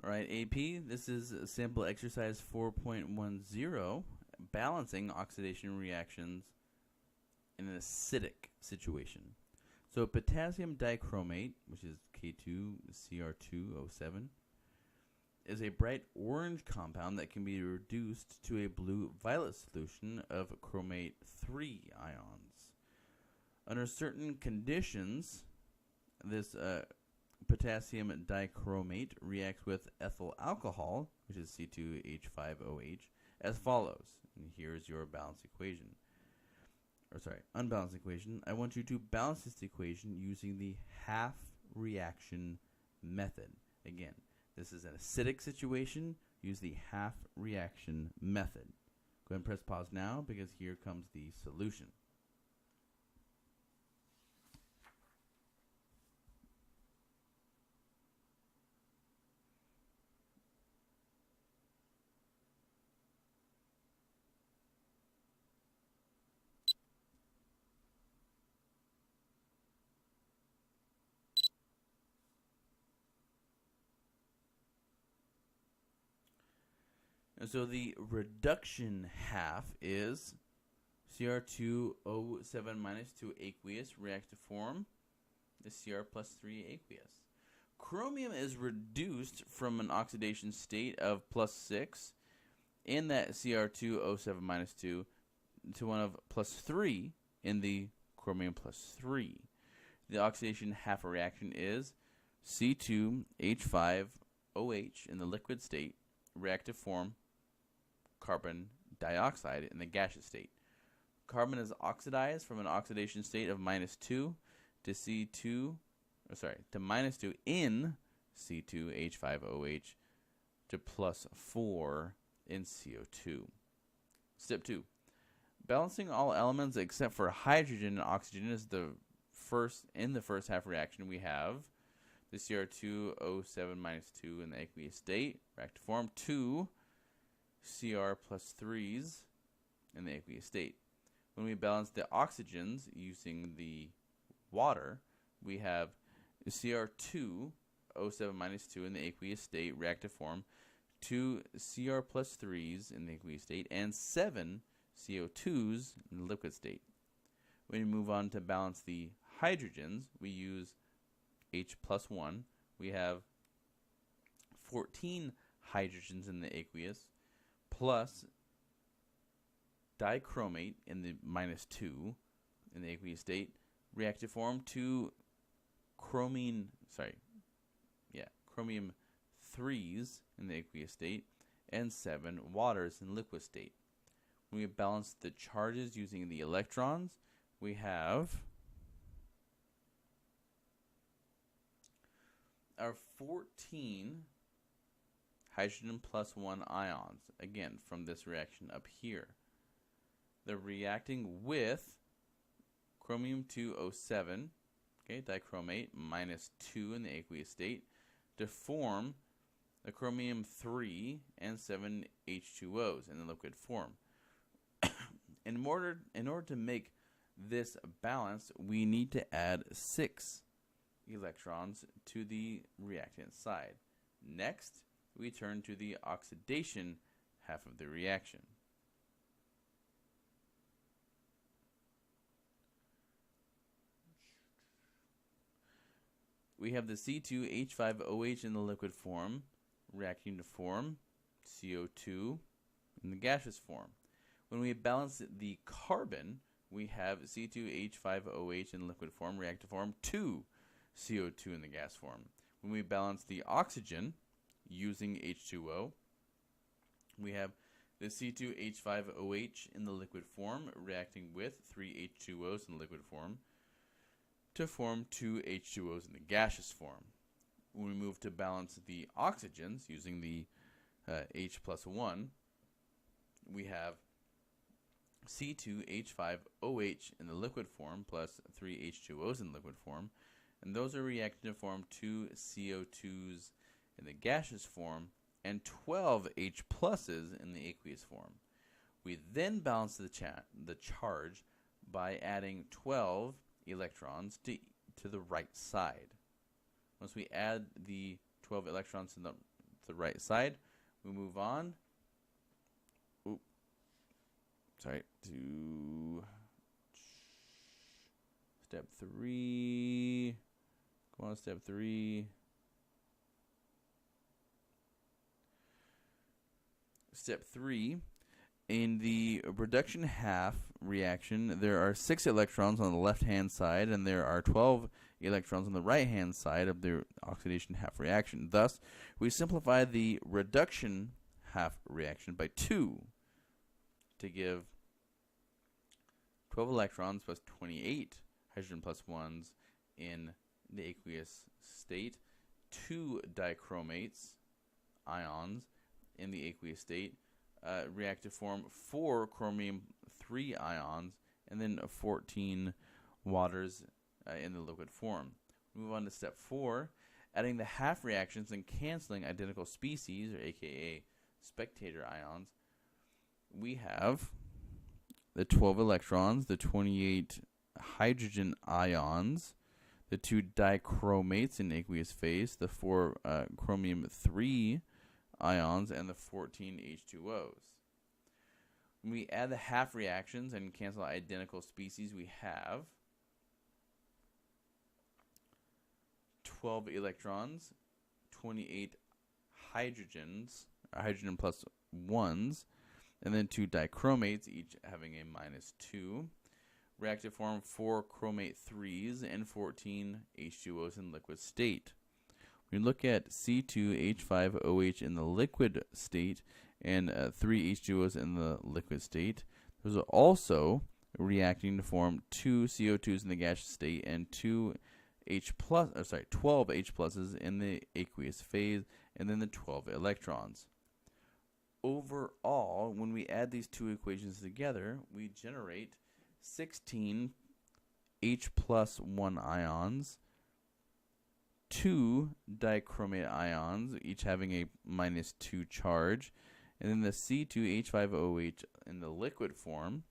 Alright, AP, this is sample exercise 4.10, balancing oxidation reactions in an acidic situation. So potassium dichromate, which is K2Cr2O7, is a bright orange compound that can be reduced to a blue-violet solution of chromate 3 ions. Under certain conditions, this potassium dichromate reacts with ethyl alcohol, which is C2H5OH, as follows. And here's your balance equation. Unbalanced equation. I want you to balance this equation using the half reaction method. Again, this is an acidic situation. Use the half reaction method. Go ahead and press pause now because here comes the solution. And so the reduction half is Cr2O7 minus 2 aqueous reacts to form the Cr plus 3 aqueous. Chromium is reduced from an oxidation state of plus 6 in that Cr2O7 minus 2 to one of plus 3 in the chromium plus 3. The oxidation half reaction is C2H5OH in the liquid state react to form carbon dioxide in the gaseous state. Carbon is oxidized from an oxidation state of minus 2 to minus 2 in C2H5OH to plus 4 in CO2. Step 2. Balancing all elements except for hydrogen and oxygen is the first half reaction. We have the Cr2O7 minus 2 in the aqueous state react to form 2 Cr plus 3s in the aqueous state. When we balance the oxygens using the water, we have Cr2O7 minus 2 in the aqueous state react to form 2 Cr plus 3s in the aqueous state and 7 CO2s in the liquid state. When we move on to balance the hydrogens, we use H plus 1. We have 14 hydrogens in the aqueous plus dichromate in the minus 2 in the aqueous state react to form 2 chromium 3s in the aqueous state and 7 waters in liquid state. When we balance the charges using the electrons, we have our 14 hydrogen plus 1 ions, again, from this reaction up here. They're reacting with chromium 2O7, okay, dichromate, minus 2 in the aqueous state, to form the chromium 3 and 7 H2Os in the liquid form. In order to make this balanced, we need to add 6 electrons to the reactant side. Next, we turn to the oxidation half of the reaction. We have the C2H5OH in the liquid form reacting to form CO2 in the gaseous form. When we balance the carbon, we have C2H5OH in liquid form react to form 2 CO2 in the gas form. When we balance the oxygen using H2O, we have the C2H5OH in the liquid form reacting with 3 H2Os in the liquid form to form 2 H2Os in the gaseous form. When we move to balance the oxygens using the H plus 1, we have C2H5OH in the liquid form plus 3 H2Os in liquid form, and those are reacting to form 2 CO2s in the gaseous form and 12 H pluses in the aqueous form. We then balance the charge by adding 12 electrons to the right side. Once we add the 12 electrons to the right side. We move on. Oop. Sorry. To step 3. Go on, step 3. Step 3. In the reduction half reaction, there are 6 electrons on the left-hand side, and there are 12 electrons on the right-hand side of the oxidation half reaction. Thus, we simplify the reduction half reaction by 2 to give 12 electrons plus 28 hydrogen plus 1s in the aqueous state, 2 dichromates, ions, in the aqueous state, react to form 4 chromium-3 ions, and then 14 waters in the liquid form. Move on to step 4, adding the half reactions and canceling identical species, or aka spectator ions. We have the 12 electrons, the 28 hydrogen ions, the 2 dichromates in aqueous phase, the 4 chromium-3 ions, and the 14 H2Os. When we add the half reactions and cancel identical species, we have 12 electrons, 28 hydrogens, hydrogen plus 1s, and then 2 dichromates, each having a -2. React to form 4 chromate 3s and 14 H2Os in liquid state. We look at C2H5OH in the liquid state and 3 H2Os in the liquid state. Those are also reacting to form 2 CO2s in the gaseous state and 12 H pluses in the aqueous phase, and then the 12 electrons. Overall, when we add these two equations together, we generate 16 H plus 1 ions, 2 dichromate ions, each having a -2 charge, and then the C2H5OH in the liquid form,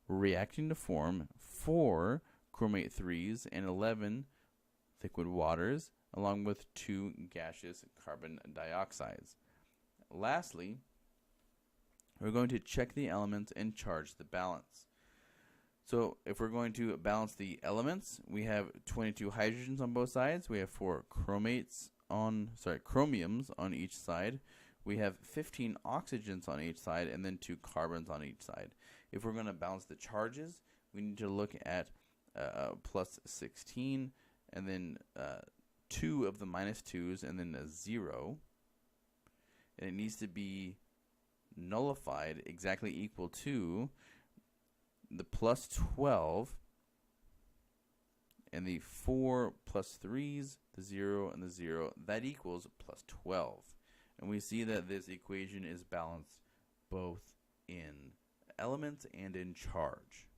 reacting to form 4 chromate 3s and 11 liquid waters, along with 2 gaseous carbon dioxides. Lastly, we're going to check the elements and charge the balance. So if we're going to balance the elements, we have 22 hydrogens on both sides. We have 4 chromiums on each side. We have 15 oxygens on each side, and then 2 carbons on each side. If we're going to balance the charges, we need to look at plus 16, and then 2 of the -2s, and then a 0. And it needs to be nullified exactly equal to the plus 12 and the 4 plus 3s, the 0 and the 0. That equals plus 12. And we see that this equation is balanced both in elements and in charge.